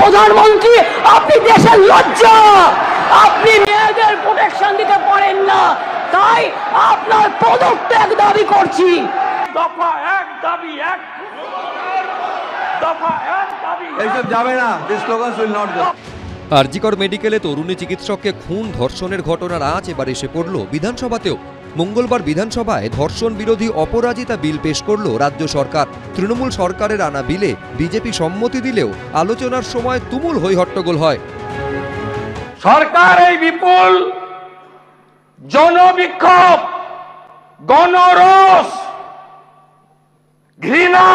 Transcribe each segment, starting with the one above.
প্রধানমন্ত্রী, আপনি দেশের লজ্জা। আপনি মেয়েদের প্রোটেকশন দিতে পারেন না, তাই আপনার পদত্যাগ দাবি করছি। দফা এক দাবি এক, দফা এক দাবি এইসব যাবে না। দিস স্লোগানস উইল নট গো। আরজিকর মেডিকেলে তরুণী চিকিৎসককে খুন ধর্ষণের ঘটনার আঁচ এবার এসে পড়ল বিধানসভাতেও। মঙ্গলবার বিধানসভায় ধর্ষণ বিরোধী অপরাজিতা বিল পেশ করল রাজ্য সরকার। তৃণমূল সরকারের আনা বিলে বিজেপি সম্মতি দিলেও আলোচনার সময় তুমুল হইহট্টগোল হয়। সরকার এই বিপুল জনবিক্ষোভ, গণরোষ, ঘৃণা,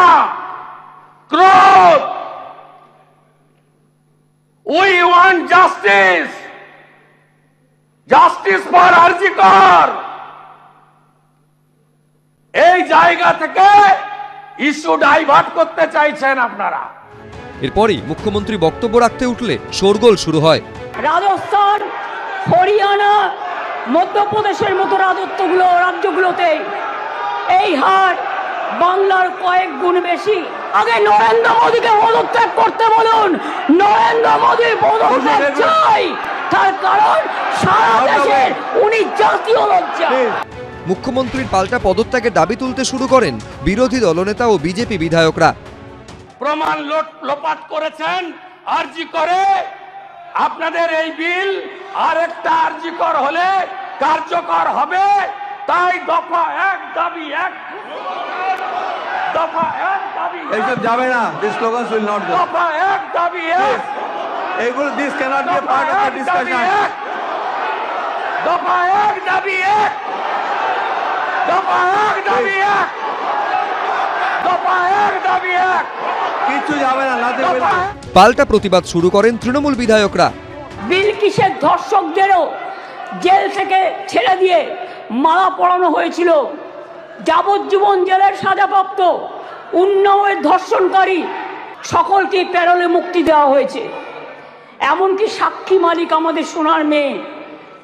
ক্রোধ, we want justice, justice for RG Kar, এই জায়গা থেকে ইস্যু ডাইভার্ট করতে চাইছেন আপনারা। এরপরই মুখ্যমন্ত্রী বক্তব্য রাখতে উঠলে শোরগোল শুরু হয়। রাজস্থান, হরিয়ানা, মধ্যপ্রদেশের মতো রাজ্যগুলোতে এই হার বাংলার কয়েক গুণ বেশি। আগে নরেন্দ্র মোদীকে পদত্যাগ করতে বলুন। নরেন্দ্র মোদী পদত্যাগ চাই, তার কারণ সারা দেশের উনি জাতীয় লজ্জা। মুখ্যমন্ত্রীর পাল্টা পদত্যাগের দাবি তুলতে শুরু করেন বিরোধী দলনেতা ও বিজেপি বিধায়করা। প্রমাণ লোপাট করেছেন আরজি করে। আপনাদের এই বিল আরেকটা আরজিকর হলে কার্যকর হবে, তাই দফা এক দাবি এক, দফা এক দাবি এক, এইসব যাবে না। This slogans will not go. দফা এক দাবি এক, এইগুলো this cannot be part of the discussion. দফা এক দাবি এক, দফা এক দাবি এক, দফা এক দাবি এক, কিচ্ছু যাবে না। Nothing will. পাল্টা প্রতিবাদ শুরু করেন তৃণমূল বিধায়করা। বিল কিসের ধর্ষকদেরও জেল থেকে ছেড়ে দিয়ে মালা পরানো হয়েছিল। যাবজ্জীবন জেলের সাজাপ্রাপ্ত উন্নয়ের ধর্ষণকারী সকলকে প্যারোলে মুক্তি দেওয়া হয়েছে। এমনকি সাক্ষী মালিক আমাদের সোনার মেয়ে,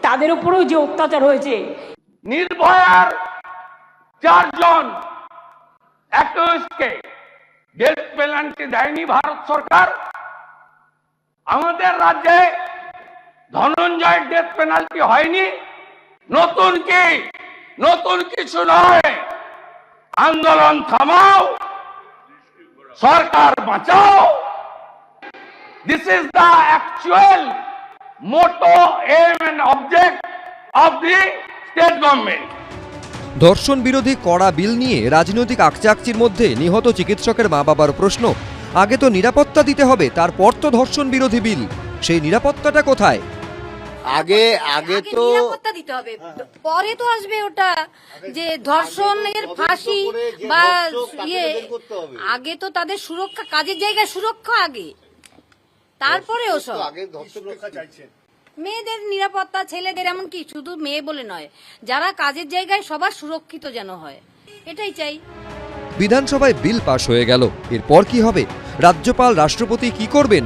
তাদের উপরেও যে অত্যাচার হয়েছে। নির্ভয়ার 4 জন অ্যাকিউজকে ডেথ পেনাল্টি দেয়নি ভারত সরকার। আমাদের রাজ্যে ধনঞ্জয়ের ডেথ পেনাল্টি হয়নি। নতুন কিছু নয়। আন্দোলন থামাও, সরকার বাঁচাও। This is the actual motto, aim and object of the state government. ধর্ষণ বিরোধী কড়া বিল নিয়ে রাজনৈতিক আকচাকচির মধ্যে নিহত চিকিৎসকের মা বাবার প্রশ্ন, আগে তো নিরাপত্তা দিতে হবে, তারপর তো ধর্ষণ বিরোধী বিল। সেই নিরাপত্তাটা কোথায়? আগে তো নিরাপত্তা দিতে হবে, পরে তো আসবে ওটা যে ধর্ষণের ফাঁসি বা ইয়ে। আগে তো তাদের সুরক্ষা, কাজের জায়গায় সুরক্ষা আগে, তারপরে ওসব। মেয়েদের নিরাপত্তা, ছেলেদের, এমনকি শুধু মেয়ে বলে নয়, যারা কাজের জায়গায় সবার সুরক্ষিত যেন হয়, এটাই চাই। বিধানসভায় বিল পাশ হয়ে গেল, এরপর কি হবে? রাজ্যপাল, রাষ্ট্রপতি কি করবেন?